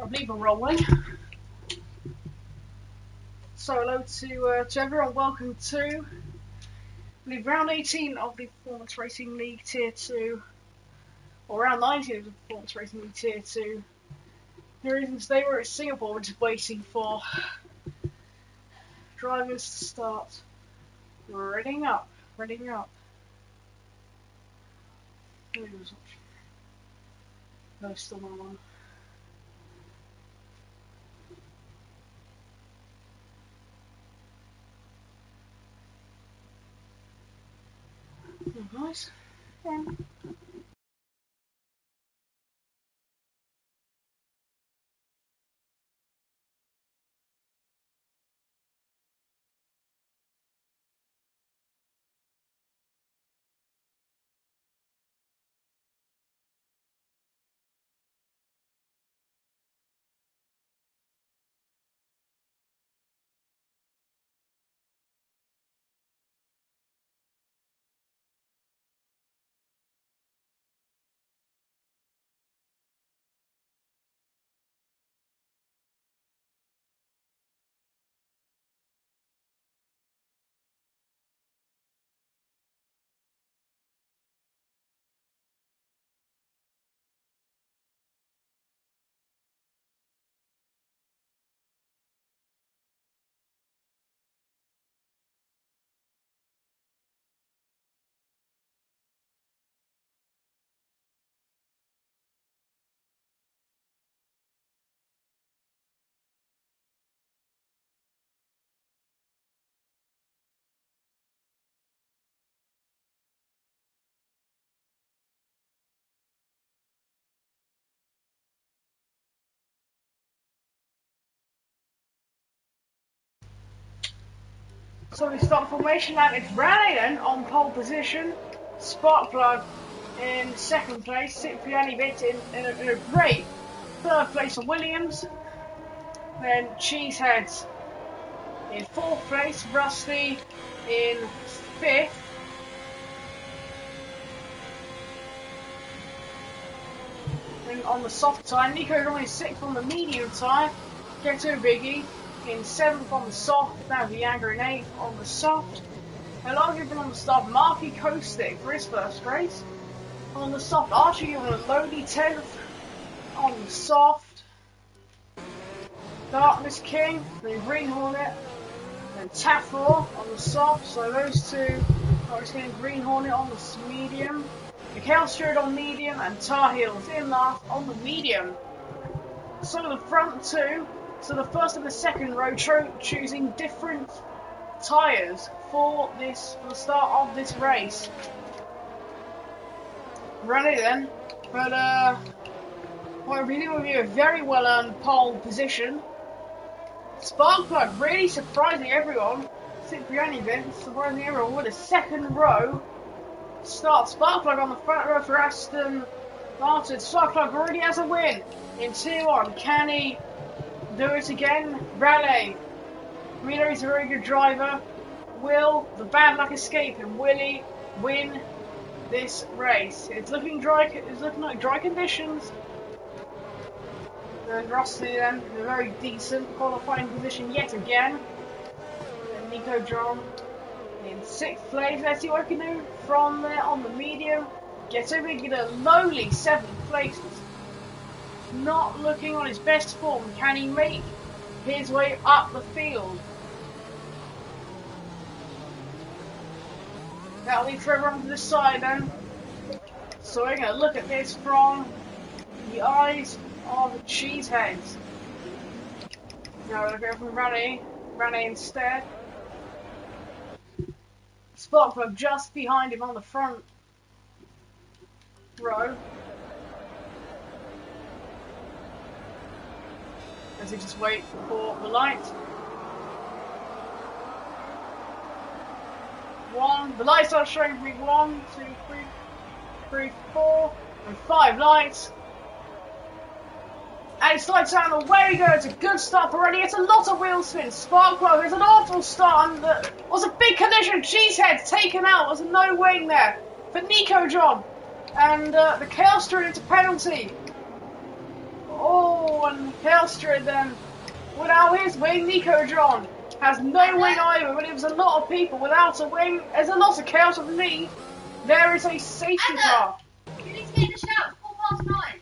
I believe we're rolling. So hello to everyone, welcome to the round 18 of the Performance Racing League Tier 2, or round 19 of the Performance Racing League Tier 2. The reasons they were at Singapore, we're just waiting for drivers to start readying up. No, still not on. Nice. Yeah. So we start formation and it's Ryan on pole position, Sparkplug in second place, Cipriani Bit in a great third place for Williams, then Cheeseheads in fourth place, Rusty in fifth, and on the soft tyre, Nico Ron in sixth on the medium tyre, Geto Biggie in seventh on the soft, now Viagra in eighth on the soft. A lot of people on the soft, Marky Kostic for his first race. On the soft, Archie on a lowly 10th on the soft. Darkness King, then Green Hornet, then Taffraw on the soft. So those two are just getting Green Hornet on the medium. Mikhail Stewart on medium and Tar Heels in last on the medium. So the front two, so the first and the second row choosing different tyres for the start of this race. Ready then, but what we will be a very well earned pole position. Sparkplug really surprising everyone. Cipriani Vince surprising everyone with a second row start. Sparkplug on the front row for Aston Martin. Sparkplug already has a win in 2-1. Can he do it again? Raleigh. We know he's a very good driver. Will the bad luck escape him? Will he win this race? It's looking dry. It's looking like dry conditions. And Rusty then in a very decent qualifying position yet again. And Nico John in sixth place. Let's see what he can do from there on the medium. Gets over in a lowly seventh place. Not looking on his best form. Can he make his way up the field? That'll leave for everyone to decide then. So we're going to look at this from the eyes of the Cheeseheads. Now we're going to go from Rane instead. Sparkplug just behind him on the front row. As he just wait for the light. The lights are showing me 1, 2, 3, 4, and 5 lights. And it's lights out and away we go. It's a good start already. It's a lot of wheel spins. Sparkplug, it's an awful start and it was a big collision. Cheesehead taken out. There's no wing there for Nico John. And the chaos threw into penalty. Oh, Oh, and Hellstrid then, without his wing, Nico John has no wing either, but it was a lot of people without a wing. There's a lot of chaos underneath. There is a safety car. You need to get in the shower, 9:04.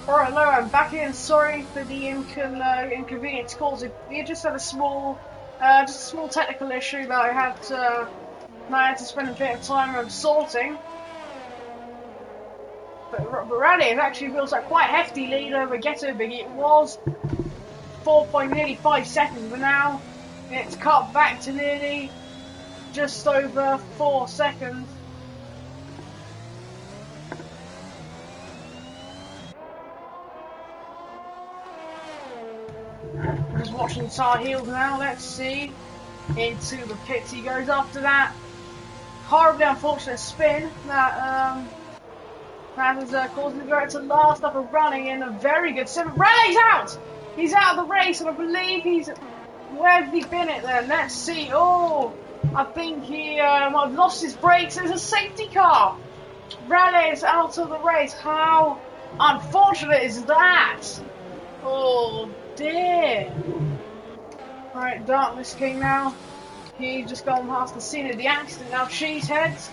Alright, hello, I'm back in. Sorry for the inconvenience caused. We just had a small technical issue that I had to spend a bit of time sorting. But Rally has actually built a quite hefty lead over Ghetto Biggie. It was 4.5 seconds, but now it's cut back to nearly just over 4 seconds. Just watching the Tar Heels now. Let's see. Into the pits he goes after that horribly unfortunate spin that has caused him to go to last up and running in a very good sim. Rally's out! He's out of the race, and I believe he's. Where's he been it then? Let's see. Oh, I think he might have lost his brakes. There's a safety car. Rally's out of the race. How unfortunate is that? Oh dear. Alright, Darkness King now. He's just gone past the scene of the accident. Now Cheeseheads.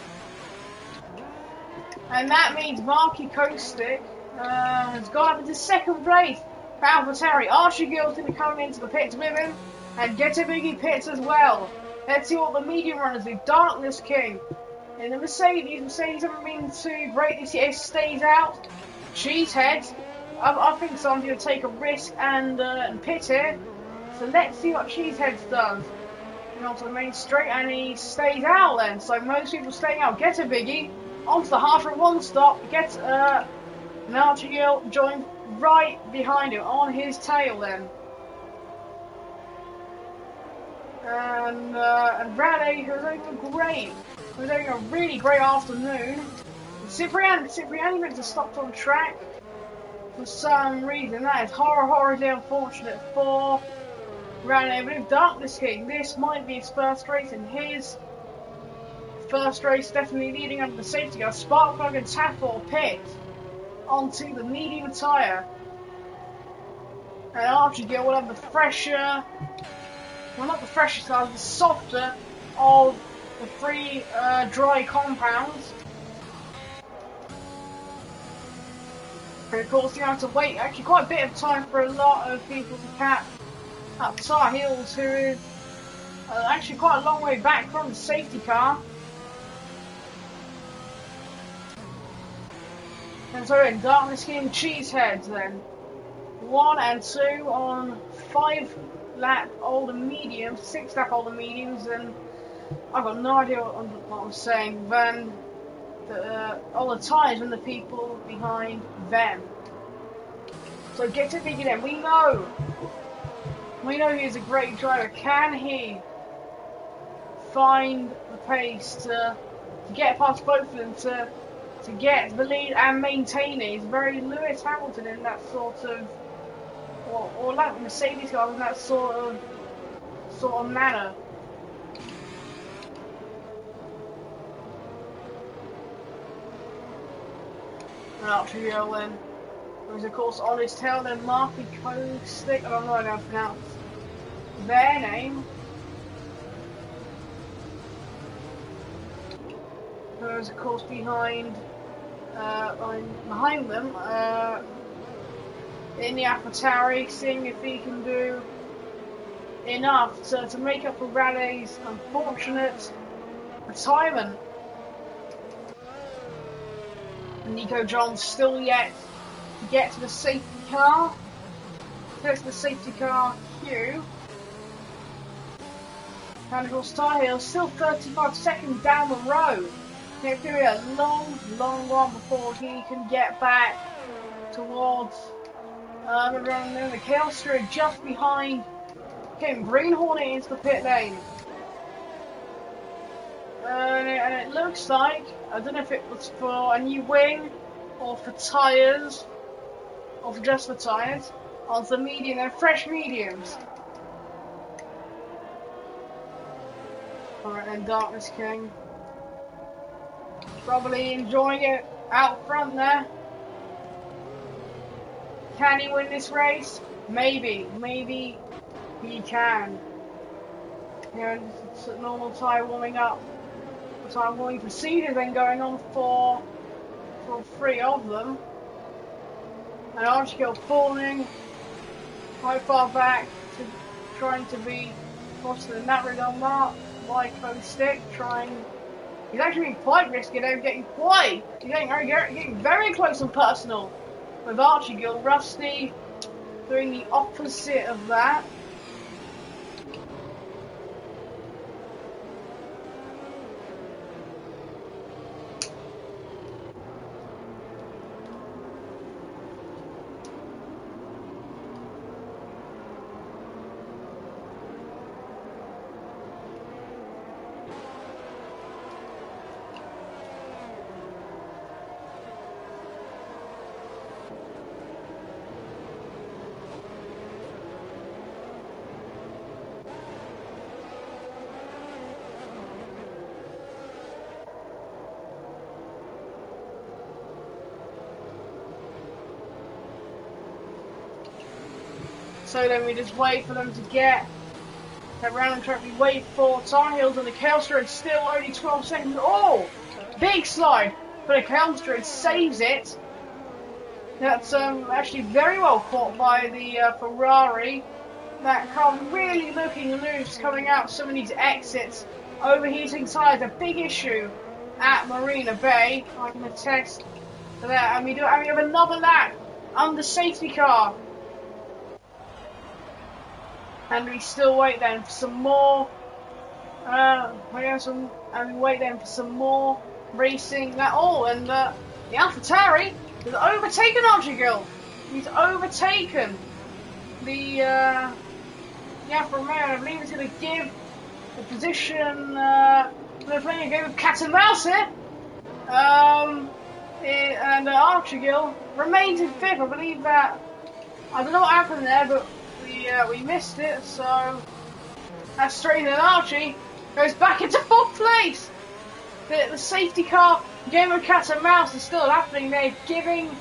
And that means Marky Coastick has gone up into second place. AlphaTauri. Archie Gill's going to come into the pits with him. And get a Biggie pits as well. Let's see what the medium runners do. Darkness King. In the Mercedes. Mercedes haven't been too great this year. It stays out. Cheeseheads. I think someone's going to take a risk and pit here. So let's see what Cheeseheads does. Onto the main straight, and he stays out then. So most people staying out. Get a Biggie onto the half at one stop. Gets Narchiel joined right behind him on his tail then. And Raleigh, who's having a really great afternoon. Cipriani went to stop on track for some reason. That is horribly unfortunate for Raleigh. But if Darkness King, this might be his first race, and his first race definitely leading under the safety car. Sparkplug and Taffel pit onto the medium tyre. And Archie will have the fresher, well not the freshest tyres, the softer of the three dry compounds. And of course you have to wait actually quite a bit of time for a lot of people to catch up Tar Heels, who is actually quite a long way back from the safety car. And so in Darkness King, Cheeseheads then. 1 and 2 on 5 lap older mediums, 6 lap older mediums, and I've got no idea what I'm saying, than all the tyres and the people behind them. So get to thinking then, we know he's a great driver. Can he find the pace to get past both of them, to get the lead and maintain it? He's very Lewis Hamilton in that sort of, or like Mercedes cars in that sort of manner. Archie then. Who's of course on his tail, then Marky Coastick, I don't know how to pronounce their name. Who's of course behind them in the AlphaTauri, seeing if he can do enough to make up for Rally's unfortunate retirement. Nico John's still yet to get to the safety car. Gets to the safety car queue. And of course Tar Heel still 35 seconds down the road. It's going to be a long one before he can get back towards the Chaos Street just behind him. Greenhorn into the pit lane. And it looks like, I don't know if it was for a new wing or for tyres, or for just for tyres, on the medium, they're fresh mediums. Alright then, Darkness King. Probably enjoying it out front there. Can he win this race? Maybe he can. You know, it's a normal tyre warming up. Time warming procedure then going on for 3 of them. And Archie falling quite far back, trying to be possible in that regard. Mark, Lyco Stick, trying. He's actually being quite risky there, he's getting very close and personal with Archie Gill. Rusty doing the opposite of that. So then we just wait for them to get that random track. We wait for Tar Heels and the Kelstra. Still only 12 seconds. Oh! Big slide! But the Kelstra saves it. That's actually very well caught by the Ferrari. That car really looking loose coming out some of these exits. Overheating tires, a big issue at Marina Bay. I can attest to that. And we have another lap under safety car. And we still wait then for some more. We wait then for some more racing. And the AlphaTauri has overtaken Archegall. He's overtaken the Alfa Romeo. I believe it's going to give the position. They're playing a game of cat and mouse here. And Archegall remains in fifth. I believe that. I don't know what happened there, but we missed it, so that's straight in. Archie goes back into fourth place. The safety car game of cat and mouse is still happening. They're giving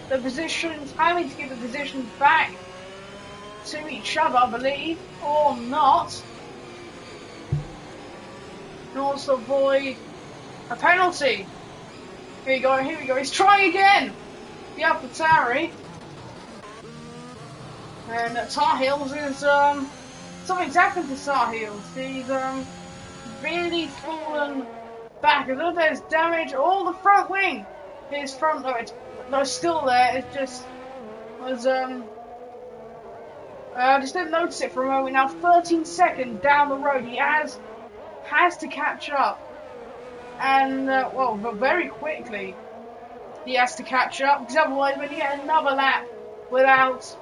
the positions, having to give the positions back to each other, I believe, or not, in order to avoid a penalty. Here we go. He's trying again. The AlphaTauri. And Tar Heels is, something's happened to Tar Heels. He's, really fallen back. A little bit of damage. All the front wing. His front, it's still there. It just was, just didn't notice it for a moment. Now 13 seconds down the road. He has to catch up. And, but very quickly, he has to catch up. Because otherwise, when you get another lap without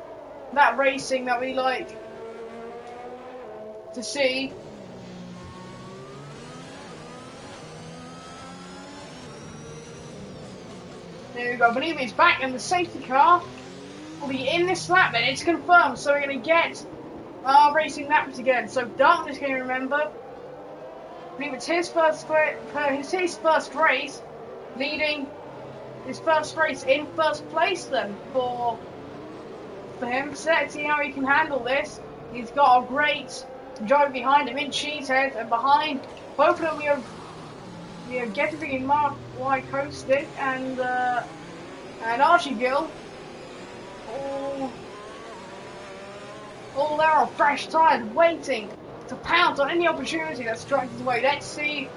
that racing that we like to see. There we go. I believe he's back in the safety car. Will be in this lap then. It's confirmed. So we're going to get racing laps again. So Darkness can remember. I believe it's his first race, leading his first race in first place then for him. So let's see how he can handle this. He's got a great driver behind him in Cheesehead, and behind both of them we have Getting in Mark Lyco Stick and Archie Gill. All there on fresh tyres, waiting to pounce on any opportunity that strikes his way. Let's see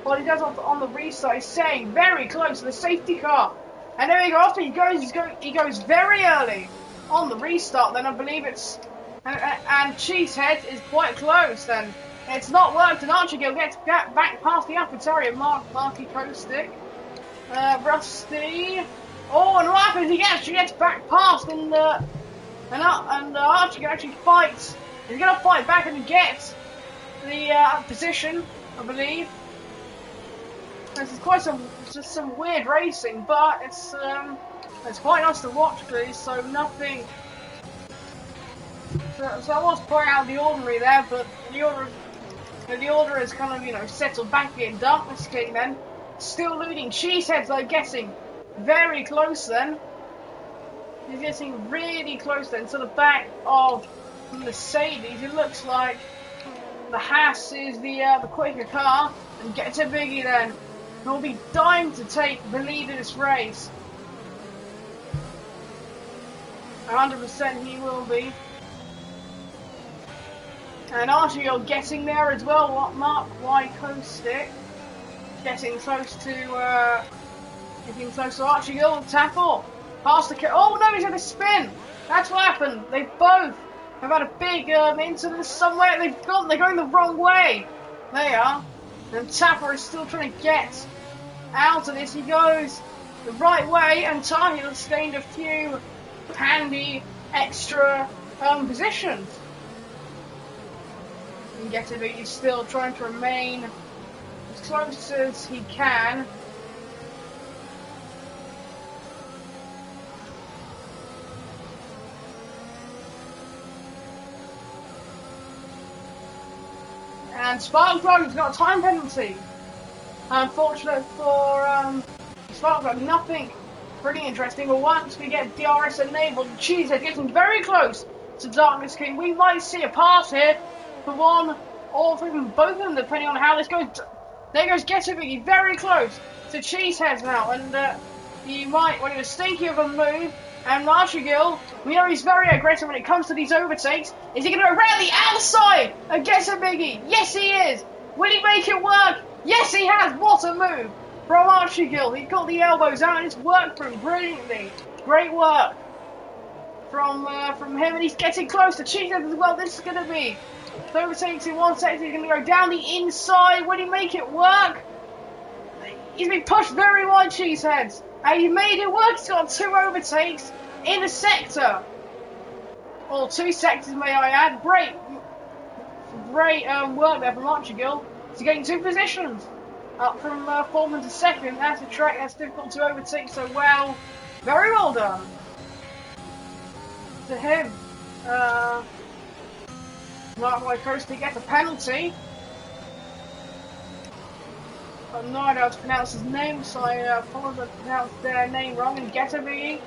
what he does on the restart. He's staying very close to the safety car, and there we go. After he goes very early on the restart. Then I believe it's and Cheesehead is quite close. Then it's not worked, and Archie Gill gets back past the AlphaTauri and Marky Costick. Rusty. Oh, and what happens? He gets back past, and Archie Gill actually fights. He's gonna fight back and get the position, I believe. This is quite some weird racing, but it's quite nice to watch, please. So nothing. So I was quite out of the ordinary there, but the order is kind of settled back in. Darkness King then still leading. Cheesehead's though getting very close then. He's getting really close then to the back of Mercedes. It looks like the Haas is the quicker car, and gets a biggie then. And will be dying to take the lead in this race. 100% he will be. And Archie getting there as well. Mark Y Coastick getting close to Archie Gill. Tackle past the oh no, he's had a spin. That's what happened. They both have had a big incident somewhere. They're going the wrong way. They are. And Tapper is still trying to get out of this. He goes the right way, and Tahil has gained a few handy extra positions. And Getaby is still trying to remain as close as he can. And Sparkplug's got a time penalty. Unfortunate for Sparkplug, nothing pretty interesting. But once we get DRS enabled, Cheesehead getting very close to Darkness King. We might see a pass here for one or for even both of them, depending on how this goes. There goes Getaby, very close to Cheesehead now, and he might, when he was thinking of a move. And Marchigill, we know he's very aggressive when it comes to these overtakes. Is he going to go around the outside and get a biggie? Yes, he is. Will he make it work? Yes, he has. What a move from Marchigill. He got the elbows out and it's worked for him brilliantly. Great work from him, and he's getting close to Cheesehead as well. This is going to be overtakes in 1 second. He's going to go down the inside. Will he make it work? He's been pushed very wide, Cheesehead. And he made it work. He's got 2 overtakes in a sector. Or 2 sectors, may I add. Great work there from Archigill. He's getting 2 positions. Up from foreman to second. That's a track that's difficult to overtake so well. Very well done to him. Mark Wycosti gets a penalty. I'm not able to pronounce his name, so I apologize if I pronounced their name wrong. And Getaby,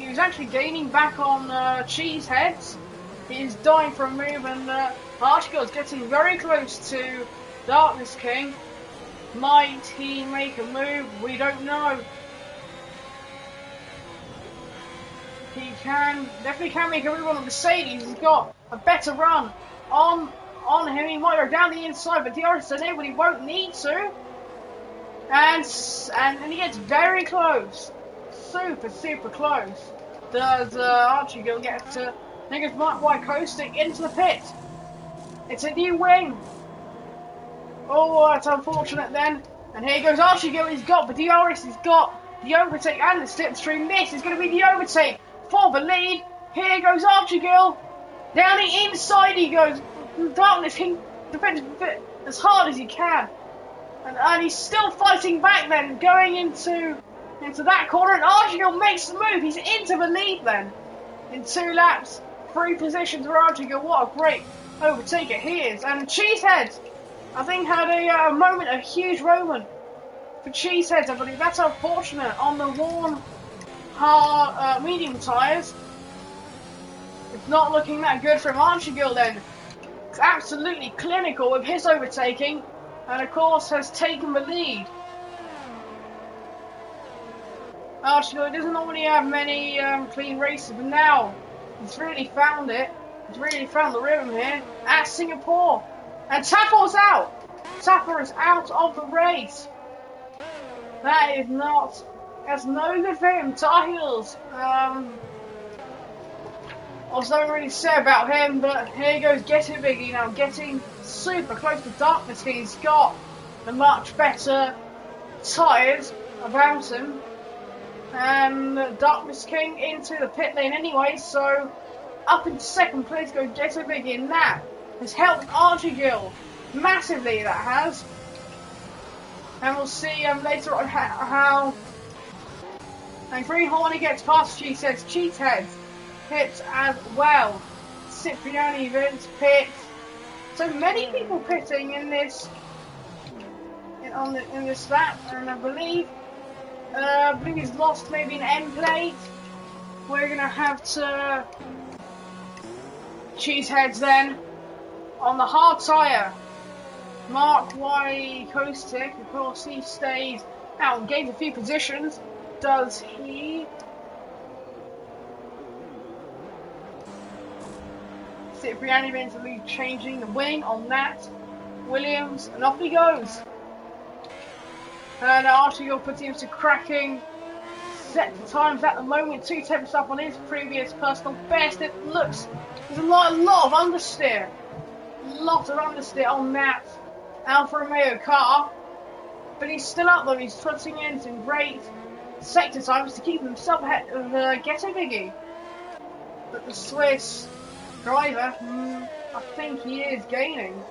he's actually gaining back on Cheeseheads. He's dying for a move, and Archigill's getting very close to Darkness King. Might he make a move? We don't know. He definitely can make a move on the Mercedes. He's got a better run on him. He might go down the inside, but DRS is enabled. He won't need to. And he gets very close. Super close. Does Archigill get to... I think it's Mark Y coasting into the pit. It's a new wing. Oh, that's unfortunate then. And here goes Archigill. He's got the DRS. He's got the overtake and the slipstream. This is going to be the overtake for the lead. Here goes Archigill. Down the inside he goes. Darkness King defends as hard as he can. And he's still fighting back then, going into that corner. And Archigill makes the move. He's into the lead then. In 2 laps, 3 positions for Archigill. What a great overtaker he is. And Cheesehead, I think, had a huge moment for Cheesehead. I believe that's unfortunate on the worn hard medium tyres. It's not looking that good from Archigill then. It's absolutely clinical with his overtaking, and of course has taken the lead. Archigill doesn't normally have many clean races, but now he's really found it. He's really found the rhythm here at Singapore. And Tapper's out. Tapper is out of the race. That's no good for him. Tar Heels. Also, don't really say about him, but here goes Getting Biggie now, getting super close to Darkness King. He's got the much better tyres about him. And Darkness King into the pit lane anyway, so up into second place goes Getting Biggie, and that has helped Archigill massively, that has. And we'll see later on how and Greenhorn gets past Cheesehead. Pits as well. Cipriani, Vince, pits. So many people pitting in this in this lap, and I believe he's lost maybe an end plate. We're gonna have to Cheeseheads then on the hard tyre. Mark Y Coastick, of course, he stays out and gains a few positions. Does he? Cipriani eventually changing the wing on that. Williams, and off he goes. And Archie puts him to cracking set times at the moment, 2 tenths up on his previous personal best. It looks, there's a lot of understeer. Lot of understeer on that Alfa Romeo car. But he's still up though, he's putting in some great sector times to keep himself ahead of Ghetto Biggie. But the Swiss driver, I think he is gaining.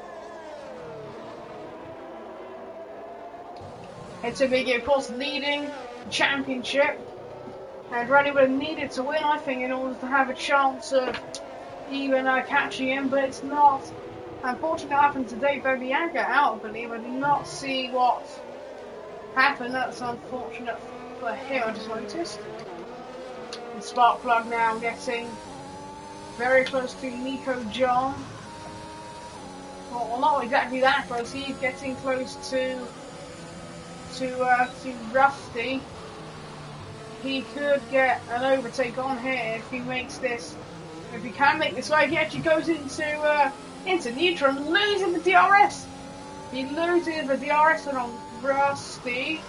Ghetto Biggie, of course, leading the championship. And really would have needed to win, I think, in order to have a chance of even catching him, but it's not. Unfortunately, what happened today, Bianca out, but he would not see what happened. That's unfortunate for him, I just noticed. And Sparkplug now getting very close to Nico John. Well, not exactly that close, he's getting close to Rusty. He could get an overtake on here if he makes this. If he can make this right, he actually goes into neutral and losing the DRS. He loses the DRS on Rusty.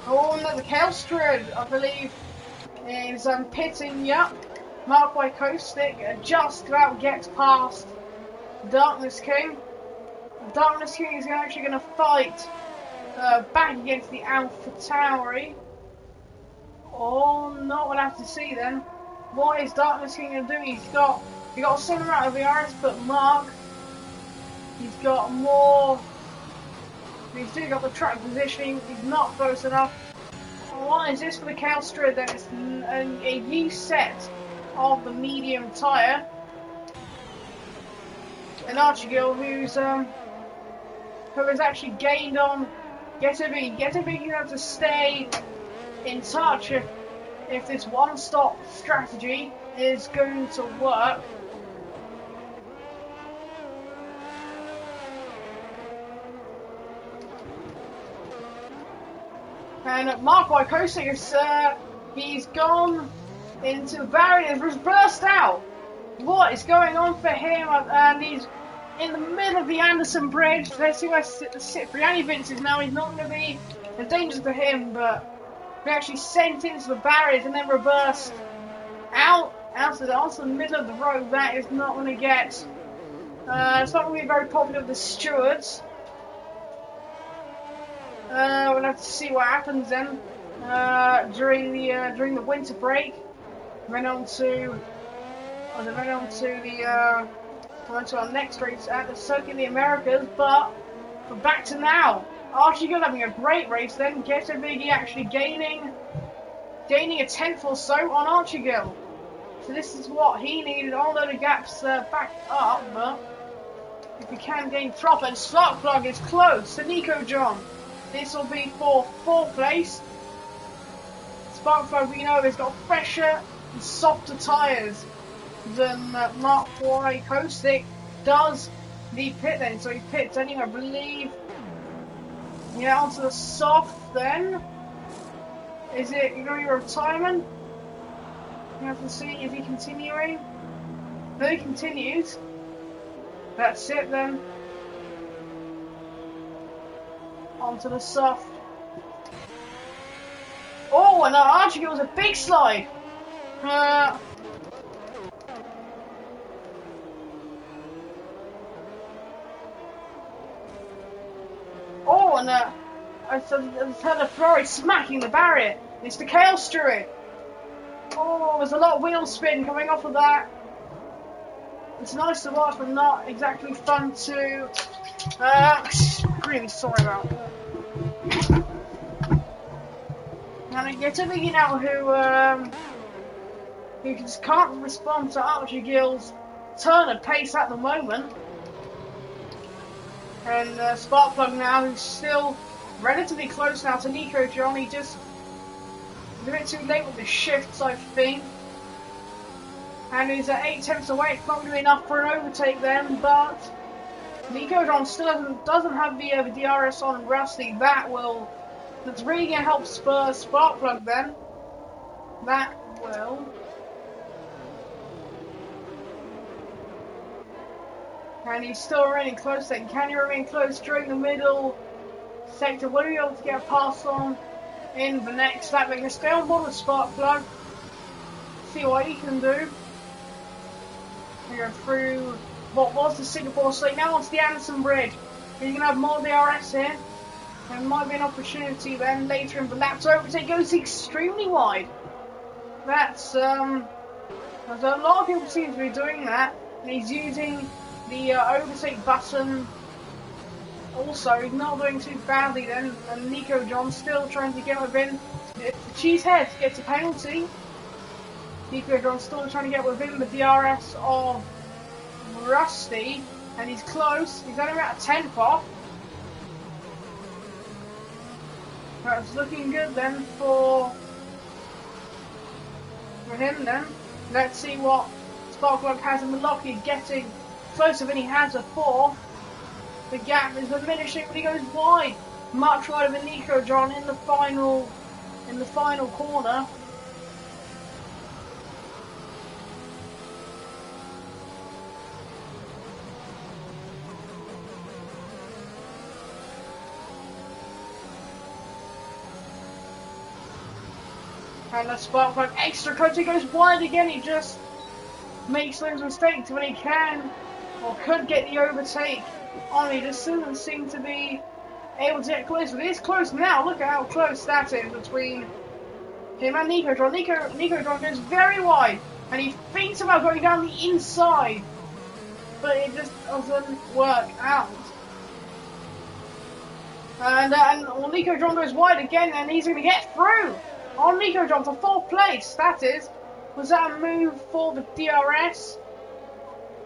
Oh no, the Kelstrid, I believe, is pitting. Yep. Marked by Caustic, just about gets past Darkness King. Darkness King is actually going to fight back against the Alpha Tauri. Oh no, we'll have to see then. What is Darkness King going to do? He got a similar amount of VRS, but Mark, he's got more. He's still got the track positioning. He's not close enough. What is this for the Kelstrid? Then it's a new set of the medium tyre. And Archigil, who has actually gained on Ghetto Biggie. Ghetto Biggie has to stay in touch if this one-stop strategy is going to work. And Mark Wykosik, he's gone into the barriers, has burst out. What is going on for him? And he's in the middle of the Anderson Bridge. Let's see where Cipriani Vince is now. He's not going to be a danger to him, but he actually sent into the barriers and then reversed out onto the middle of the road. That is not going to get. It's not going to be very popular with the stewards. We'll have to see what happens then during the winter break. Went on to our next race at the Circuit of the Americas, but we're back to now. Archigil having a great race then. Ghetto Biggie actually gaining a tenth or so on Archigil. So this is what he needed. Although the gaps back up, but if he can gain drop, and Sparkplug is close to Nico John. This will be for 4th place. Sparkplug, we know, has got fresher and softer tyres than Mark Y. Caustic does the pit then. So he pits anyway, I believe. Yeah, onto the soft then. Is it going to be retirement? You have to see, is he continuing? No, he continues. That's it then. Onto the soft. Oh, and Archie was a big slide. Oh, and I heard a Ferrari smacking the barrier. It's the Kale Stewart. Oh, there's a lot of wheel spin coming off of that. It's nice to watch, but not exactly fun to. Really sorry about. And I get a big out who just can't respond to Archigil's turn of pace at the moment. And Sparkplug now, who's still relatively close now to Nico John. He just a bit too late with the shifts, I think. And he's at 8 tenths away. It's not going to be enough for an overtake then, but Nico John still doesn't have the DRS on Rusty. That's really gonna help spur Sparkplug then. That will. And he's still remaining close then. Can he remain close during the middle sector? Will he be able to get a pass on in the next lap? They're going to stay on board with Sparkplug. See what he can do. We go through what was the Singapore slate. Now onto the Anderson Bridge. He's going to have more DRS here. There might be an opportunity then later in the lap to overtake. Goes extremely wide. There's a lot of people seem to be doing that. And he's using the overtake button. Also, he's not doing too badly then, and Nico John still trying to get within. If the Cheesehead gets a penalty, Nico John still trying to get within the DRS of Rusty, and he's close. He's only about a 10th off. That's looking good then for him then. Let's see what Sparkplug has in the lock. He's getting closer than he has before. The gap is diminishing, but he goes wide, much wider than Nico John in the final corner. And the Sparkplug extra close. He goes wide again. He just makes those mistakes when he can or could get the overtake on. He just doesn't seem to be able to get close, but it is close now. Look at how close that is between him and Nico John. Nico John goes very wide, and he thinks about going down the inside, but it just doesn't work out. And Nico John goes wide again, and he's going to get through on Nico John for 4th place. That is. Was that a move for the DRS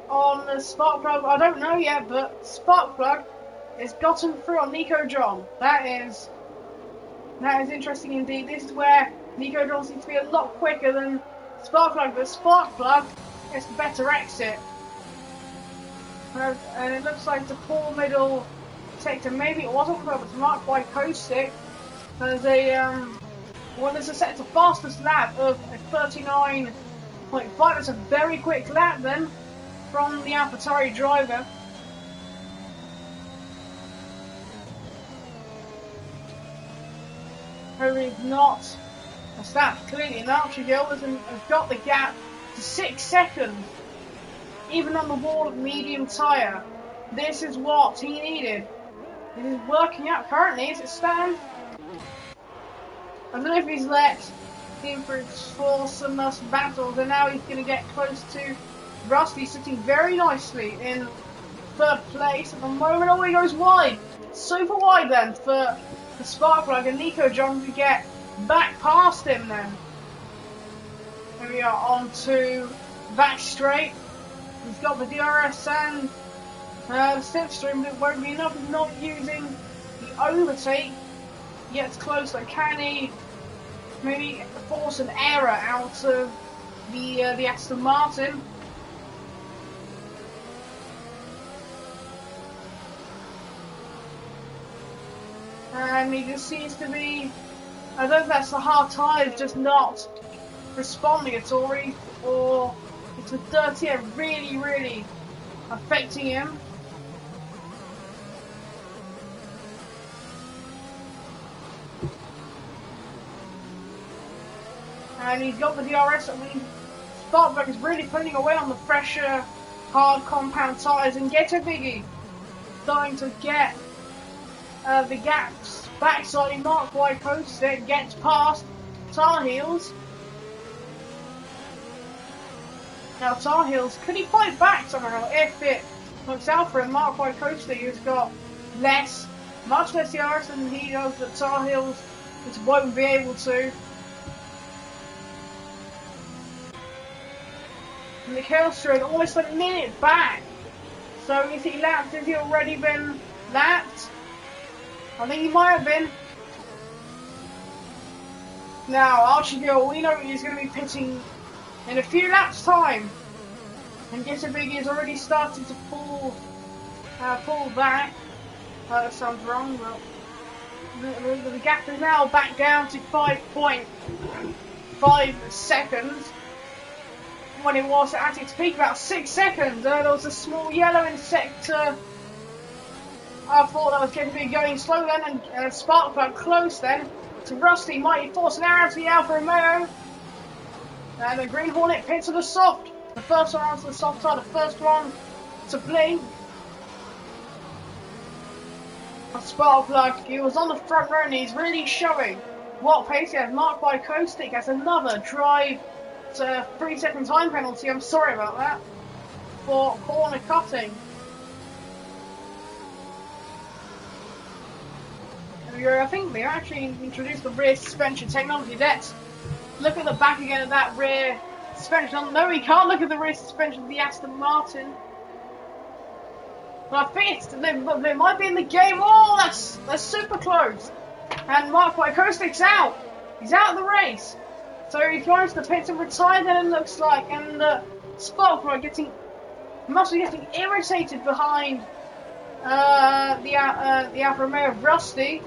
on the Sparkplug? I don't know yet, but Sparkplug has gotten through on Nico John. That is interesting indeed. This is where Nico John seems to be a lot quicker than Sparkplug, but Sparkplug gets the better exit. And it looks like the poor middle sector, maybe it wasn't clear, but it's marked by Kostic. There's a set to fastest lap of 39.5. That's a very quick lap then from the AlphaTauri driver. Hopefully not a snap. Clearly Archie Gilbert has got the gap to 6 seconds. Even on the wall of medium tyre. This is what he needed. It is working out currently as it stands. I don't know if he's let him for some battles, and now he's going to get close to Rusty, sitting very nicely in 3rd place at the moment. Oh, he goes wide. Super wide then for the Sparkplug, and Nico John to get back past him then. Here we are on to back straight. He's got the DRS and the slipstream, but it won't be enough. He's not using the overtake. Gets closer. Can he maybe force an error out of the Aston Martin? And he just seems to be, I don't know if that's the hard tires just not responding at all, or it's the dirty air really affecting him. And he's got the DRS. I mean, Sparkplug is really putting away on the fresher, hard compound tyres, and Ghetto Biggie starting to get the gaps back slightly marked by Kostic, gets past Tar Heels. Now Tar Heels, could he fight back somehow if it looks out for him? Marked by Kostic, who's got much less DRS than he does, but Tar Heels just won't be able to. Mikhail Strode almost a minute back. So is he lapped? Has he already been lapped? I think he might have been. Now, Archibald, we know he's going to be pitting in a few laps' time. And Ghetto Biggie has already started to pull pull back. That sounds wrong, but the gap is now back down to 5.5 seconds. When it was at its peak about 6 seconds, there was a small yellow in sector. I thought that was going to be going slow then, and Sparkplug close then to Rusty. Mighty Force now out to the Alfa Romeo. And the Green Hornet pits to the soft. The first one onto the soft side, the first one to blink. Sparkplug, he was on the front row and he's really showing what pace he has. Marked by Kostic as another drive to 3-second time penalty. I'm sorry about that. For corner cutting. I think they actually introduced the rear suspension technology. Let's look at the back again of that rear suspension. No, we can't look at the rear suspension of the Aston Martin. But I think they might be in the game. Oh, that's super close. And Mark Kostic's out. He's out of the race. So he goes to the pits and retire then, it looks like. And Sparkplug must be getting irritated behind the Alfa Romeo of Rusty.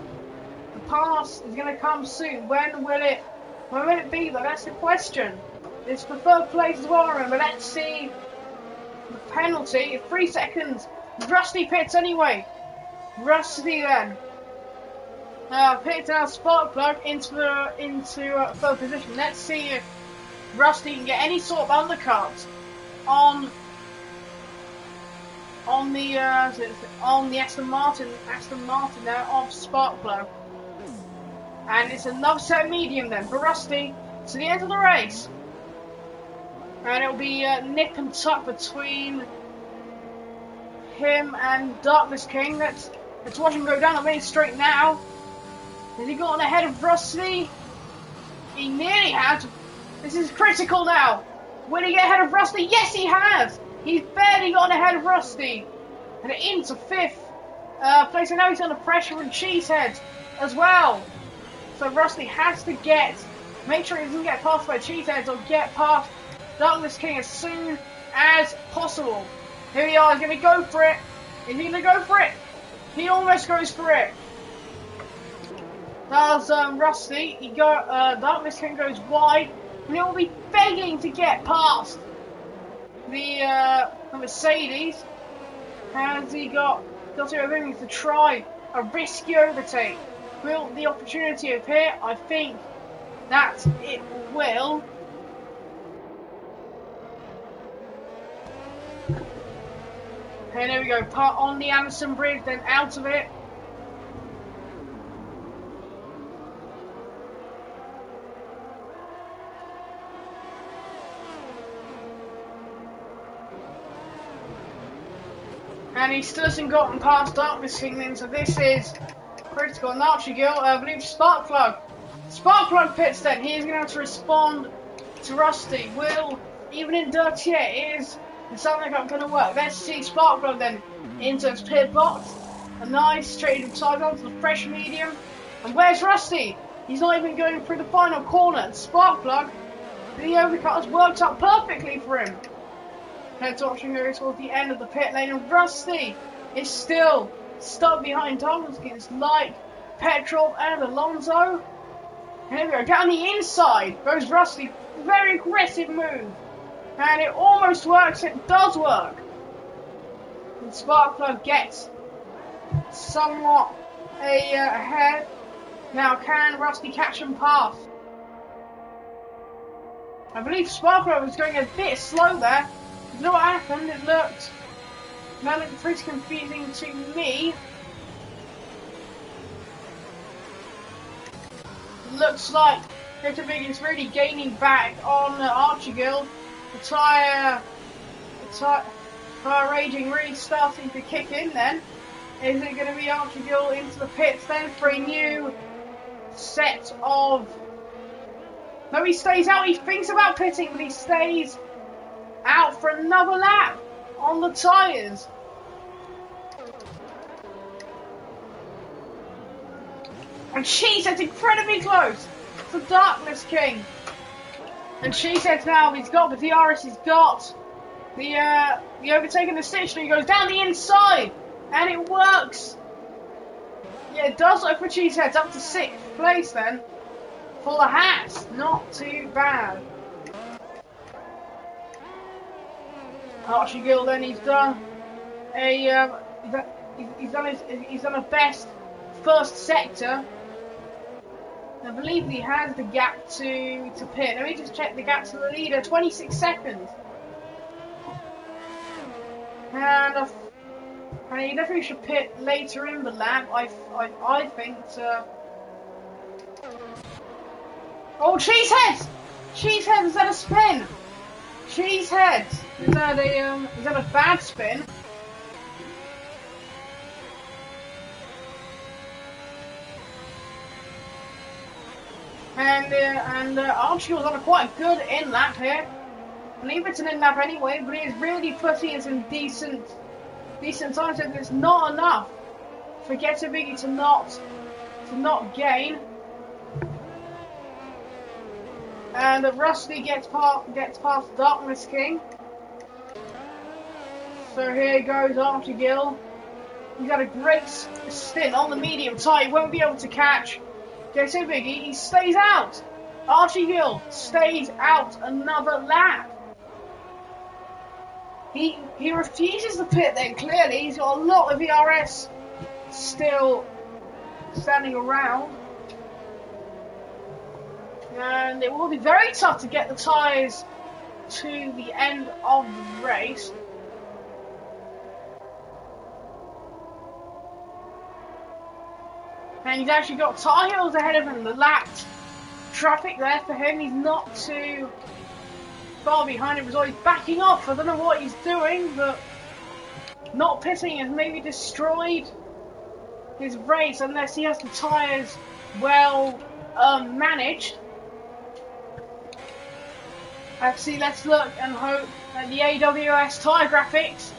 The pass is going to come soon. When will it be though? That's the question. It's for third place as well, remember. Let's see the penalty. 3 seconds. Rusty pits anyway. Rusty then. Pits out Sparkplug into third position. Let's see if Rusty can get any sort of undercut on the Aston Martin now of Sparkplug. And it's another set medium then for Rusty to the end of the race. And it'll be nip and tuck between him and Darkness King. Let's watch him go down the main straight now. Has he gotten ahead of Rusty? He nearly had. This is critical now. Will he get ahead of Rusty? Yes, he has. He's barely gotten ahead of Rusty. And into 5th place. And now he's under pressure from Cheesehead as well. So Rusty has to make sure he doesn't get passed by Cheeseheads or get past Darkness King as soon as possible. Here we are, he's going to go for it. Is he going to go for it? He almost goes for it. Does Rusty. Darkness King goes wide. And he will be begging to get past the Mercedes. Has he got everything to try a risky overtake? Will the opportunity appear? I think that it will. And there we go, part on the Anderson Bridge, then out of it. And he still hasn't gotten past Darkness King then, so this is critical. And Archigil, I believe Sparkplug pits then. He is going to have to respond to Rusty. Even in dirty air, it's something not going to work. Let's see Sparkplug then into his pit box. A nice straight side on to the fresh medium. And where's Rusty? He's not even going through the final corner. And Sparkplug, the overcut has worked out perfectly for him. Let's watch him go towards the end of the pit lane. And Rusty is still stuck behind Tomlinskins like Petrov and Alonso. And here we go, down the inside goes Rusty. Very aggressive move. And it almost works, it does work. And Sparkplug gets somewhat ahead. Now can Rusty catch and pass? I believe Sparkplug was going a bit slow there. You know what happened? It looked pretty confusing to me. Looks like Petrovic is really gaining back on Archigil. The tyre raging really starting to kick in then. Is it going to be Archigil into the pits then for a new set of... No, he stays out. He thinks about pitting, but he stays out for another lap on the tyres. And Cheesehead's incredibly close to Darkness King. And Cheesehead now, he's got the DRS, he's got the overtaking the stitch, and he goes down the inside. And it works! Yeah, it does look for Cheeseheads up to 6th place then. For the hats, not too bad. Archie Gill then, he's done he's done a best first sector. I believe he has the gap to pit. Let me just check the gap to the leader, 26 seconds. And he definitely should pit later in the lap. I think. Oh, Cheeseheads! Cheeseheads, is that a spin? Cheeseheads, is that a bad spin? And Archie was on a quite good in lap here. I believe it's an in lap anyway, but he's really putting in some decent times, and it's not enough for Get a Biggie to not gain. And Rusty gets past Darkness King. So here goes Archie Gill. He's had a great stint on the medium tyre. He won't be able to catch Get a Biggie. He stays out. Archie Gill stays out another lap. He refuses to pit then, clearly. He's got a lot of ERS still standing around. And it will be very tough to get the tyres to the end of the race. And he's actually got Tar Heels ahead of him. The lapped traffic there for him. He's not too far behind him. He's always backing off. I don't know what he's doing, but not pitting has maybe destroyed his race unless he has the tyres well managed. Actually, let's look and hope that the AWS tyre graphics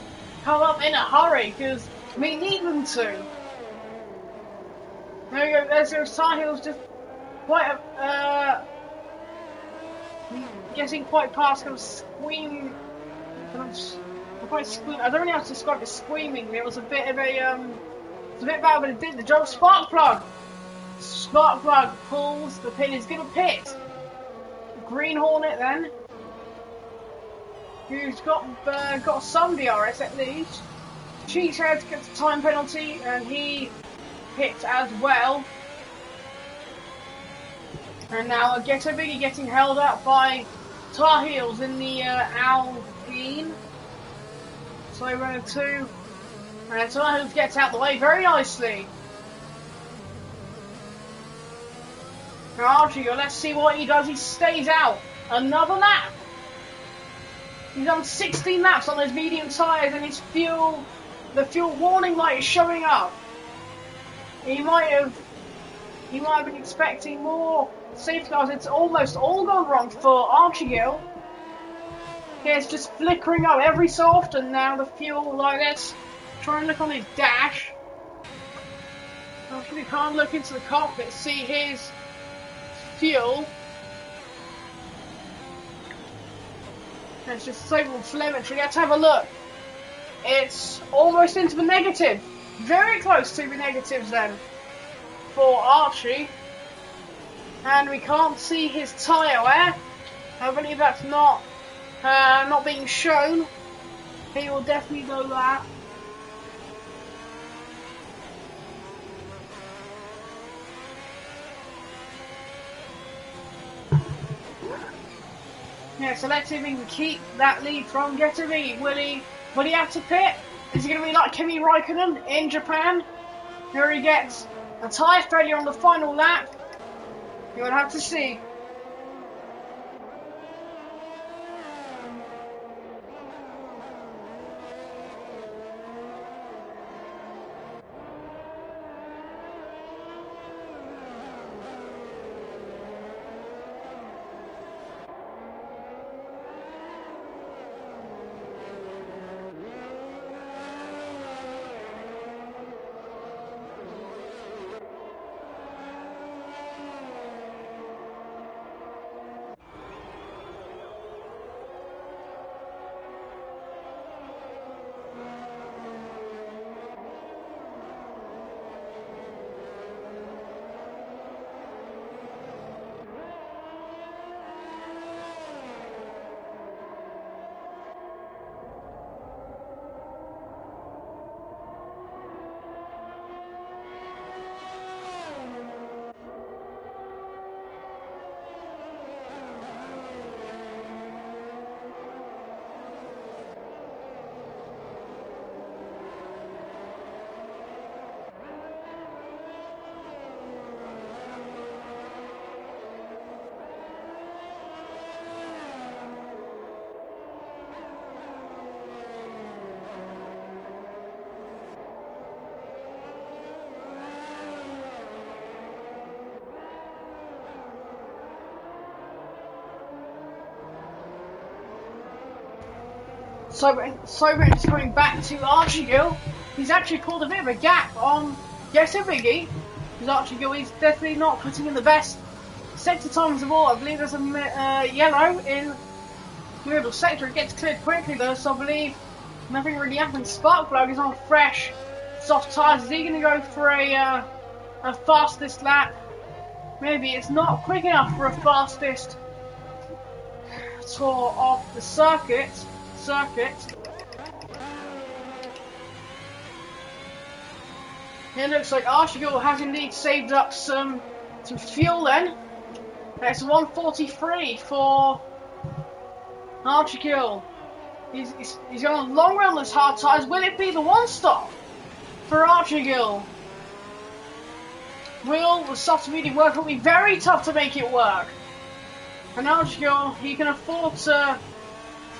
come up in a hurry, because we need them to. There we go, there's those Tar Heels just quite getting quite past, kind of squeam. I don't really know how to describe it screaming. It was a bit of it's a bit bad, but it did the job. Sparkplug pulls the pin. He's gonna pit. Green Hornet then, who's got some DRS at least. Cheesehead gets a time penalty, and he pits as well. And now Get a Biggie getting held up by Tar Heels in the Alpine. So runner 2. And Tar Heels gets out the way very nicely. Now Archie, let's see what he does. He stays out another lap. He's done 16 laps on those medium tyres, and the fuel warning light is showing up. He might have been expecting more safety cars. It's almost all gone wrong for Archie Gill. Yeah, it's just flickering up every so often now, the fuel like this. Try and look on his dash. Actually, can't look into the cockpit to see his fuel. It's just disabled telemetry. Let's have a look. It's almost into the negative. Very close to the negatives then for Archie. And we can't see his tyre wear. I believe that's not being shown. He will definitely know that. Yeah, so let's see if we can keep that lead from Get a Biggie. Will he have to pit? Is he going to be like Kimi Raikkonen in Japan? Here he gets a tyre failure on the final lap. You will have to see. Sobran is coming back to Archiegill. He's actually pulled a bit of a gap on Getter Biggie. Because Archiegill is definitely not putting in the best sector times of all. I believe there's a yellow in the middle sector. It gets cleared quickly though, so I believe nothing really happens. Sparkplug is on fresh, soft tyres. Is he going to go for a fastest lap? Maybe it's not quick enough for a fastest tour of the circuit. It looks like Archiegill has indeed saved up some fuel then. That's 143 for Archiegill. He's on a long run with his hard tyres. Will it be the one stop for Archiegill? Will the soft medium work? It'll be very tough to make it work. And Archiegill, he can afford to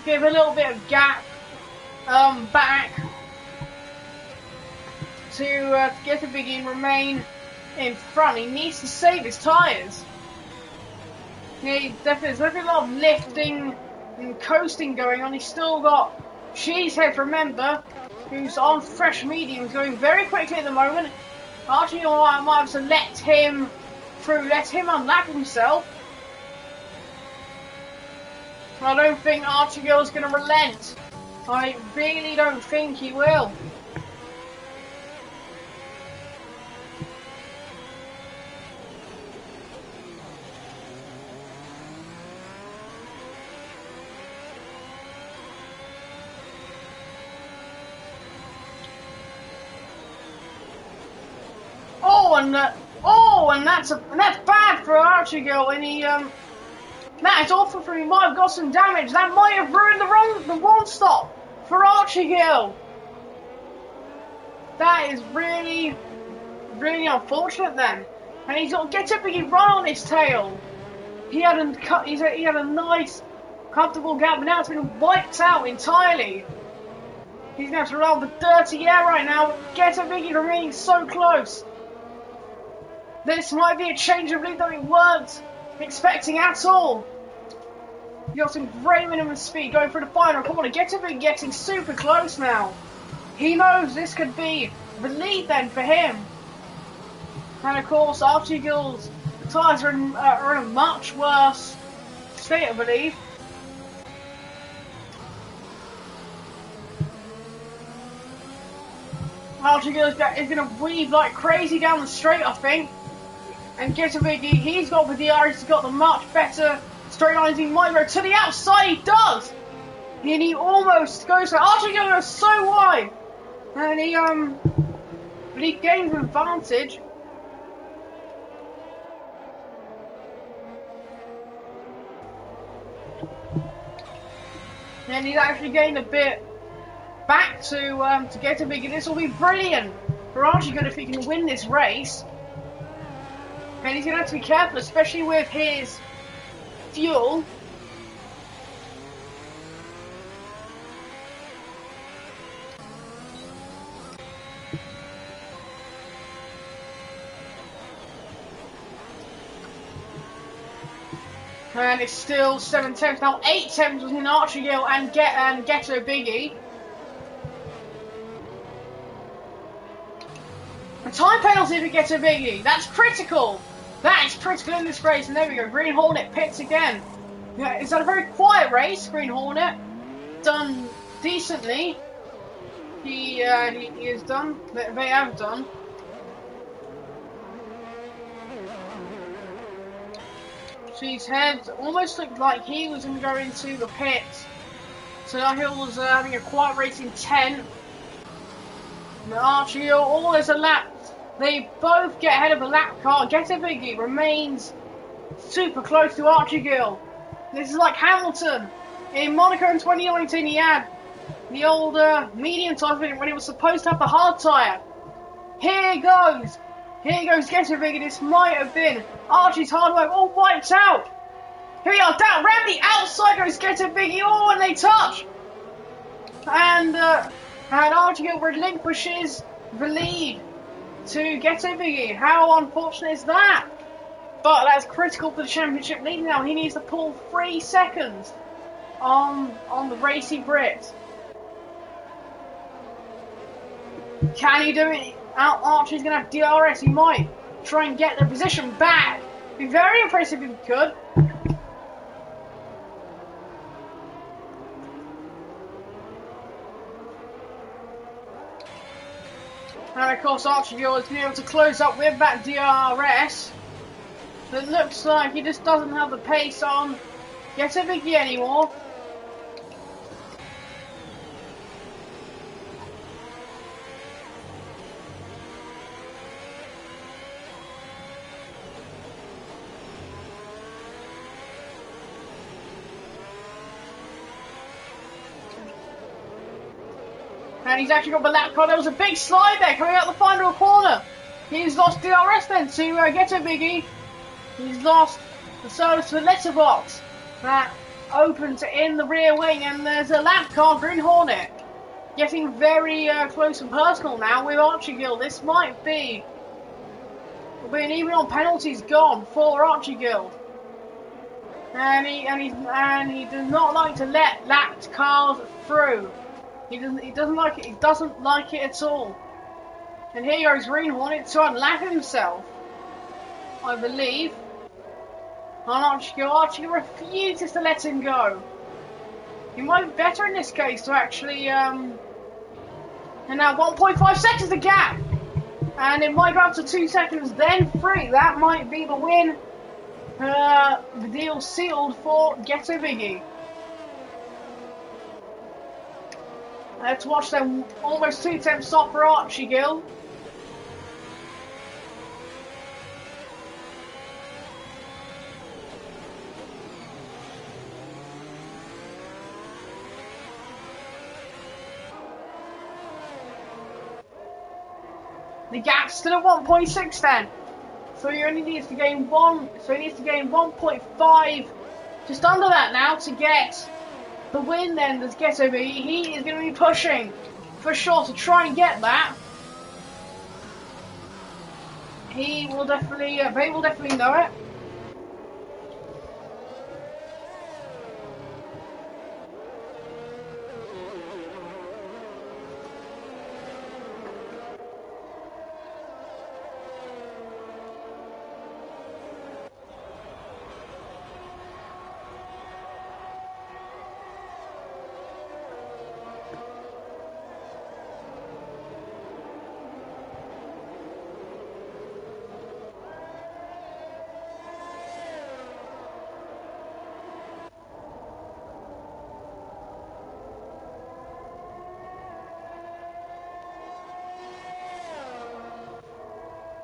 give a little bit of gap back to get a biggie and remain in front. He needs to save his tyres. There's definitely a lot of lifting and coasting going on. He's still got Cheesehead, remember, who's on fresh mediums, going very quickly at the moment. Archiegill might have to let him through, let him unlap himself. I don't think Archiegill is going to relent. I really don't think he will. And that's bad for Archiegill, and he that is awful for him. He might have got some damage. That might have ruined the one stop for Archiegill. That is really, really unfortunate then. And he's got to get a biggie run on his tail. He had a nice, comfortable gap, but now it's been wiped out entirely. He's going to have to roll the dirty air right now. Get a biggie remaining so close. This might be a change of lead that we weren't expecting at all. You got some great minimum speed going through the final corner. Get a biggie getting super close now. He knows this could be the lead then for him. And of course, Archiegull's tyres are in a much worse state, I believe. Archiegill is going to weave like crazy down the straight, I think. And get a biggie. He's got the DR, he's got the much better straight lines. He might go to the outside, he does! And he almost goes for Archiegill goes so wide. And he gains an advantage. And he's actually gained a bit back to get a biggie. This will be brilliant for Archiegill if he can win this race. And he's going to have to be careful, especially with his fuel. And it's still 7 tenths, now 8 tenths between Archiegill and Ghetto Biggie. A time penalty for Ghetto Biggie, that's critical! That is critical in this race, and there we go, Green Hornet pits again. Yeah, it's a very quiet race, Green Hornet. Done decently. He is done, they have done. Cheesehead almost looked like he was going to go into the pit. So Hill was having a quiet race in 10. And Archiegill, all is a lap. They both get ahead of the lap car. Ghetto Biggie remains super close to Archiegill. This is like Hamilton. In Monaco in 2019, he had the old medium tyre when he was supposed to have the hard tyre. Here goes. Here goes Ghetto Biggie. This might have been Archie's hard work all wiped out. Here we are, down around the outside goes Ghetto Biggie. Oh, and they touch. And Archiegill relinquishes the lead to Ghetto Biggie. How unfortunate is that? But that's critical for the championship lead now. He needs to pull 3 seconds on the racy Brit. Can he do it? Archie's going to have DRS. He might try and get the position back. Be very impressive if he could. And of course Archie has been able to close up with that DRS. But it looks like he just doesn't have the pace on Get a Biggie anymore. And he's actually got the lap car. There was a big slide there coming out the final corner. He's lost DRS then to Get a Biggie. He's lost the service to the letterbox. That opens in the rear wing, and there's a lap car, Green Hornet. Getting very close and personal now with Archie Gill. This might be an even on penalties gone for Archie Gill. And he does not like to let lapped cars through. He doesn't like it. He doesn't like it at all. And here goes Green Hornet to unlap himself, I believe. And Archie refuses to let him go. He might be better in this case to actually. And now 1.5 seconds the gap, and it might go up to 2 seconds, then 3. That might be the win. The deal sealed for Get a Biggie. Let's watch them almost 2 tenths stop for Archie Gill. The gap's still at 1.6 then. So he only needs to gain 1.5, just under that now to get the win then. There's Get a Biggie. He is going to be pushing for sure to try and get that. He will definitely, they will definitely know it.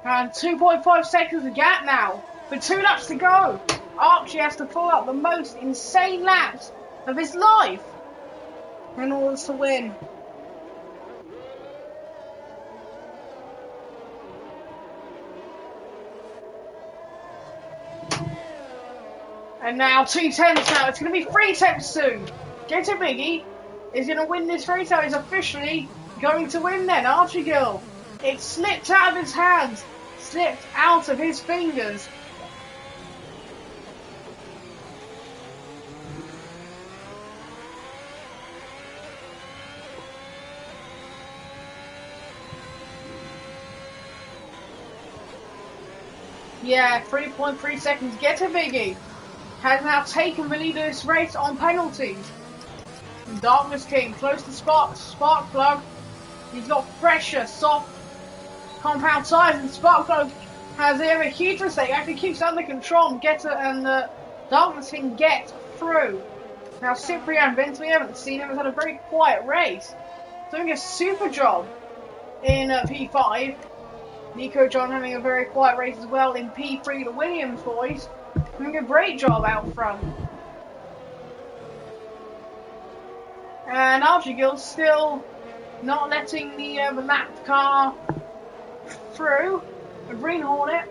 And 2.5 seconds of gap now, with 2 laps to go. Archie has to pull up the most insane laps of his life in order to win. And now 2 tenths now, it's going to be 3 tenths soon. Get a Biggie is going to win this race now. He's officially going to win then, Archie Gill. It slipped out of his hands, slipped out of his fingers. Yeah, 3.3 seconds. Get a Biggie has now taken the lead of this race on penalties. Darkness King close to spark plug. He's got fresher, soft compound tyres, and Sparkplug has a huge mistake. Actually keeps under control and Darkness can get through. Now Cyprian Vince, we haven't seen him, has had a very quiet race, doing a super job in P5. Nico John having a very quiet race as well in P3. The Williams boys doing a great job out front. And Archie Gill still not letting the lapped car through. A Green Hornet.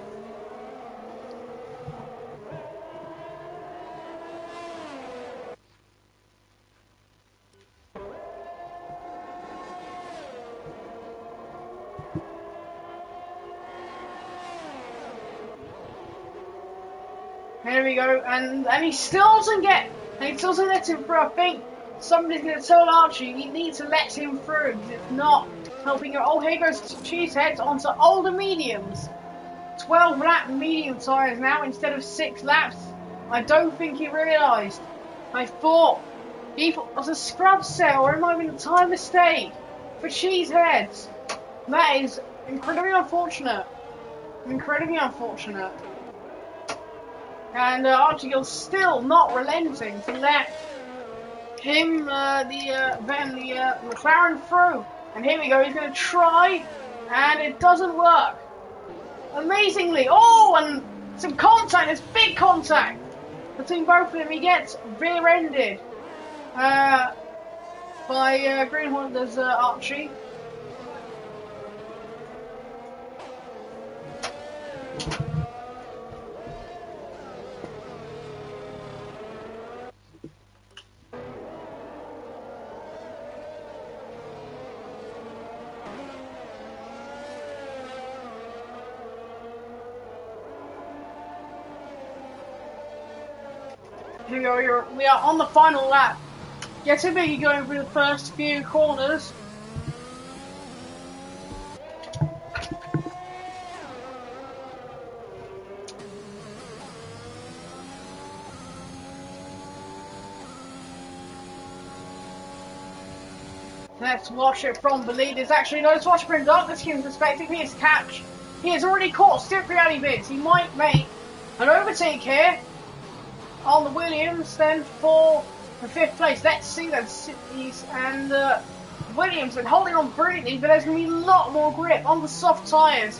There we go, and he still doesn't let him through. I think somebody's going to tell Archie he needs to let him through, because if not, helping her. Oh, here goes Cheeseheads onto older mediums. 12 lap medium tyres now instead of 6 laps. I don't think he realised. I thought he was a scrub set, or it might have been a time mistake for Cheeseheads. That is incredibly unfortunate. Incredibly unfortunate. And Archie Gill's still not relenting to let him, the McLaren through. And here we go, he's going to try, and it doesn't work. Amazingly, oh, and some contact, there's big contact between both of them. He gets rear-ended by Green Honda's Archie. Here we go, we are on the final lap. Getting big going through the first few corners. Let's watch it from the lead. There's actually no watch from Darkness King's perspective. He has already caught Cipriani Vince. He might make an overtake here on the Williams, then for the 5th place. Let's see that Cities and Williams been holding on brilliantly, but there's going to be a lot more grip on the soft tyres.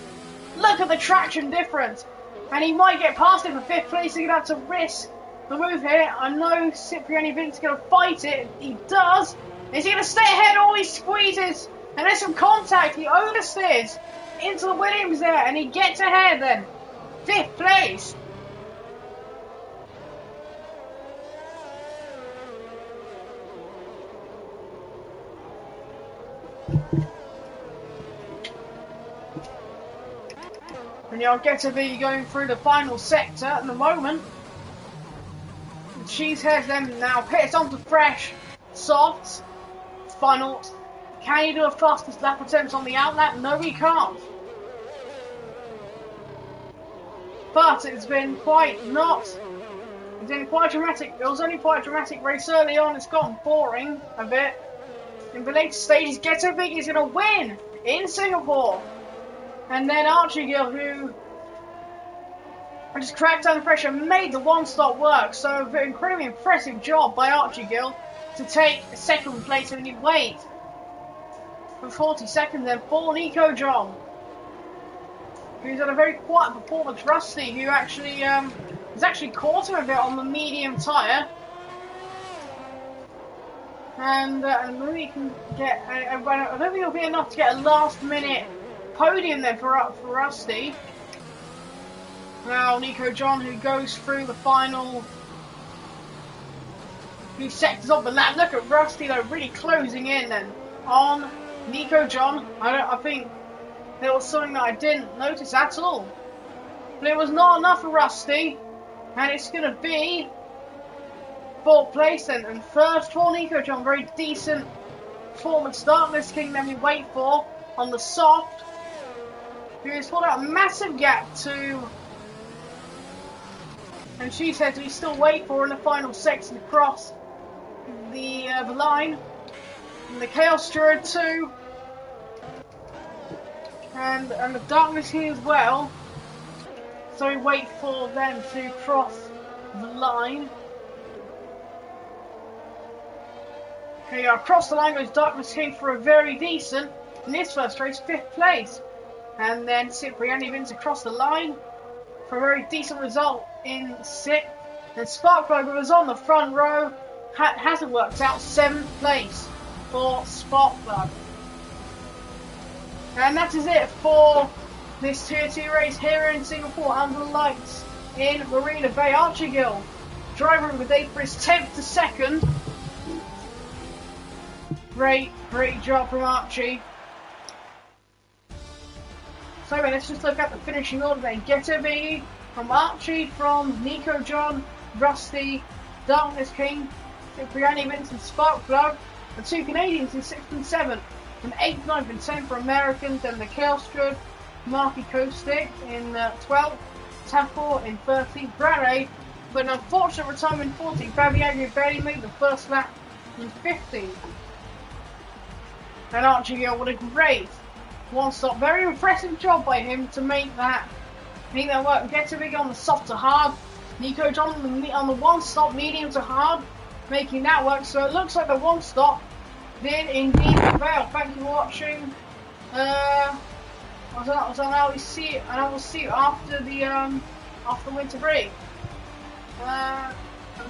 Look at the traction difference, and he might get past him for 5th place. He's going to have to risk the move here. I know Cipriani Vince is going to fight it. He does. Is he going to stay ahead? Oh, he squeezes, and there's some contact. He oversteers into the Williams there, and he gets ahead then. 5th place. And you'll get to be going through the final sector at the moment. Cheesehead then now pits onto fresh, softs, final. Can he do a fastest lap attempt on the outlap? No, he can't. But it's been quite dramatic. It was only quite a dramatic race early on. It's gotten boring a bit. In the later stages, Ghetto Big is going to win in Singapore. And then Archie Gill, who just cracked under pressure, made the one-stop work. So an incredibly impressive job by Archie Gill to take 2nd place, and he wait for 40 seconds then for Nico John, who's had a very quiet performance. Rusty, who actually has actually caught him a bit on the medium tyre. And maybe we can get, I don't think it'll be enough to get a last-minute podium there for Rusty. Now Nico John, who goes through the final few sectors of the lap. Look at Rusty though, really closing in then on Nico John. I think there was something that I didn't notice at all, but it was not enough for Rusty, and it's going to be 4th place then, and 1st for Nico John. Very decent performance. Darkness King then we wait for on the soft, who has pulled out a massive gap to, and she said we still wait for in the final section to cross the line. And the Chaos Druid too, and the Darkness King as well. So we wait for them to cross the line. Here you are, across the line goes Darkness King for a very decent, in his first race, 5th place. And then Cipriani Vince across the line for a very decent result in 6th. And Sparkplug, who was on the front row, hasn't worked out, 7th place for Sparkplug. And that is it for this Tier 2 race here in Singapore under the lights in Marina Bay. Archie Gill, driver of the day for his 10th to 2nd. Great job from Archie. So let's just look at the finishing order then. Ghetto Biggie from Archie, from Nico John, Rusty, Darkness King, Cipriani Vince and Sparkplug. The 2 Canadians in 6th and 7th. In 8th, 9th, and 10th for Americans, then the Kelstrud, Marky Kostic in 12th, Taffel in 13th, Brad 8th, but an unfortunate retirement 14th. Babiago barely made the first lap in 15th. And Archie with a great one stop. Very impressive job by him to make that work. Get to big on the soft to hard. Nico John on the one stop, medium to hard, making that work. So it looks like the one stop did indeed prevail. Thank you for watching. I will see you after the winter break.